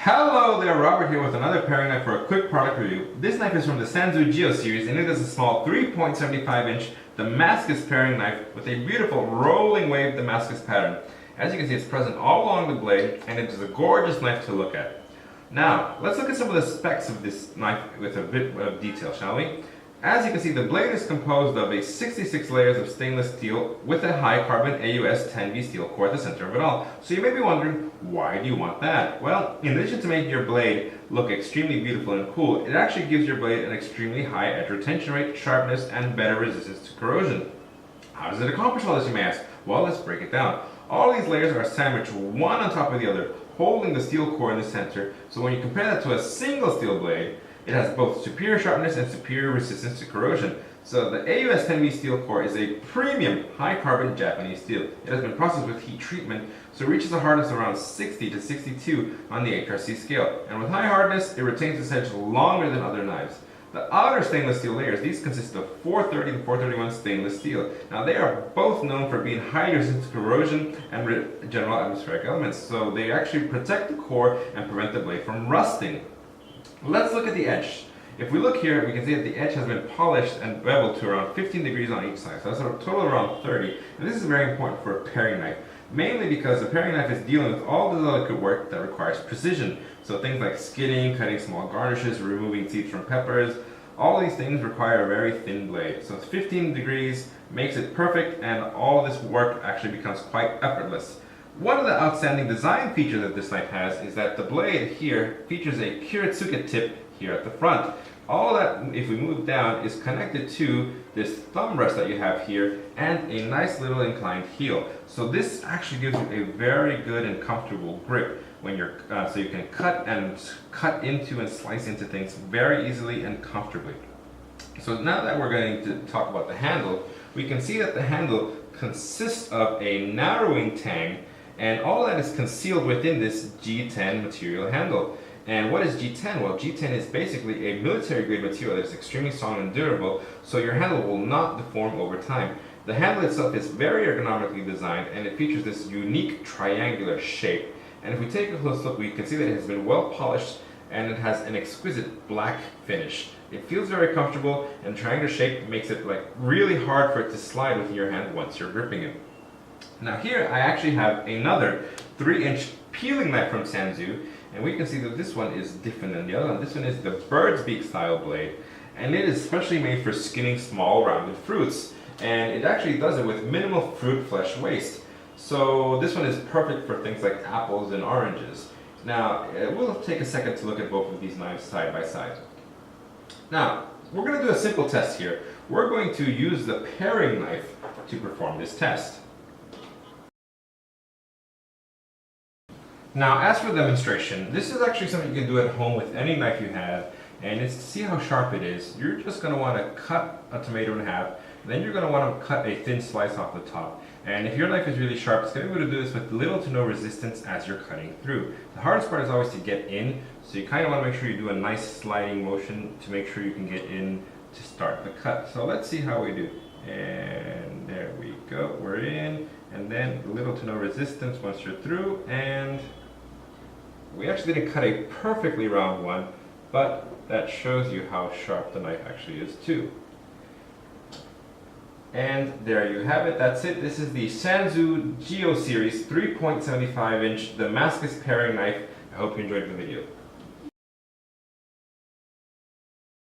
Hello there, Robert here with another paring knife for a quick product review. This knife is from the Sanzu GYO series and it is a small 3.75 inch Damascus paring knife with a beautiful rolling wave Damascus pattern. As you can see, it's present all along the blade and it is a gorgeous knife to look at. Now, let's look at some of the specs of this knife with a bit of detail, shall we? As you can see, the blade is composed of 66 layers of stainless steel with a high carbon AUS 10V steel core at the center of it all. So you may be wondering, why do you want that? Well, in addition to making your blade look extremely beautiful and cool, it actually gives your blade an extremely high edge retention rate, sharpness, and better resistance to corrosion. How does it accomplish all this, you may ask? Well, let's break it down. All these layers are sandwiched one on top of the other, holding the steel core in the center, so when you compare that to a single steel blade, it has both superior sharpness and superior resistance to corrosion. So the AUS 10V steel core is a premium high-carbon Japanese steel. It has been processed with heat treatment, so it reaches a hardness around 60 to 62 on the HRC scale. And with high hardness, it retains its edge longer than other knives. The outer stainless steel layers, these consist of 430 and 431 stainless steel. Now they are both known for being highly resistant to corrosion and general atmospheric elements, so they actually protect the core and prevent the blade from rusting. Let's look at the edge. If we look here, we can see that the edge has been polished and beveled to around 15 degrees on each side. So that's a total of around 30. And this is very important for a paring knife, mainly because a paring knife is dealing with all the delicate work that requires precision. So things like skidding, cutting small garnishes, removing seeds from peppers, all these things require a very thin blade. So 15 degrees makes it perfect, and all this work actually becomes quite effortless. One of the outstanding design features that this knife has is that the blade here features a Kiritsuke tip here at the front. All that, if we move down, is connected to this thumb rest that you have here and a nice little inclined heel. So this actually gives you a very good and comfortable grip when you're so you can cut into and slice into things very easily and comfortably. So now that we're going to talk about the handle, we can see that the handle consists of a narrowing tang, and all that is concealed within this G10 material handle. And what is G10? Well, G10 is basically a military-grade material that is extremely strong and durable, so your handle will not deform over time. The handle itself is very ergonomically designed, and it features this unique triangular shape. And if we take a close look, we can see that it has been well polished, and it has an exquisite black finish. It feels very comfortable, and triangular shape makes it really hard for it to slide within your hand once you're gripping it. Now here I actually have another 3-inch peeling knife from Sanzu, and we can see that this one is different than the other one. This one is the bird's beak style blade, and it is specially made for skinning small rounded fruits, and it actually does it with minimal fruit flesh waste. So this one is perfect for things like apples and oranges. Now we'll take a second to look at both of these knives side by side. Now we're going to do a simple test here. We're going to use the paring knife to perform this test. Now, as for the demonstration, this is actually something you can do at home with any knife you have, and it's to see how sharp it is. You're just going to want to cut a tomato in half, then you're going to want to cut a thin slice off the top. And if your knife is really sharp, it's going to be able to do this with little to no resistance as you're cutting through. The hardest part is always to get in, so you kind of want to make sure you do a nice sliding motion to make sure you can get in to start the cut. So let's see how we do. And there we go, we're in, and then little to no resistance once you're through, and we actually didn't cut a perfectly round one, but that shows you how sharp the knife actually is too. And there you have it, that's it. This is the Sanzu GYO series 3.75 inch Damascus paring knife. I hope you enjoyed the video.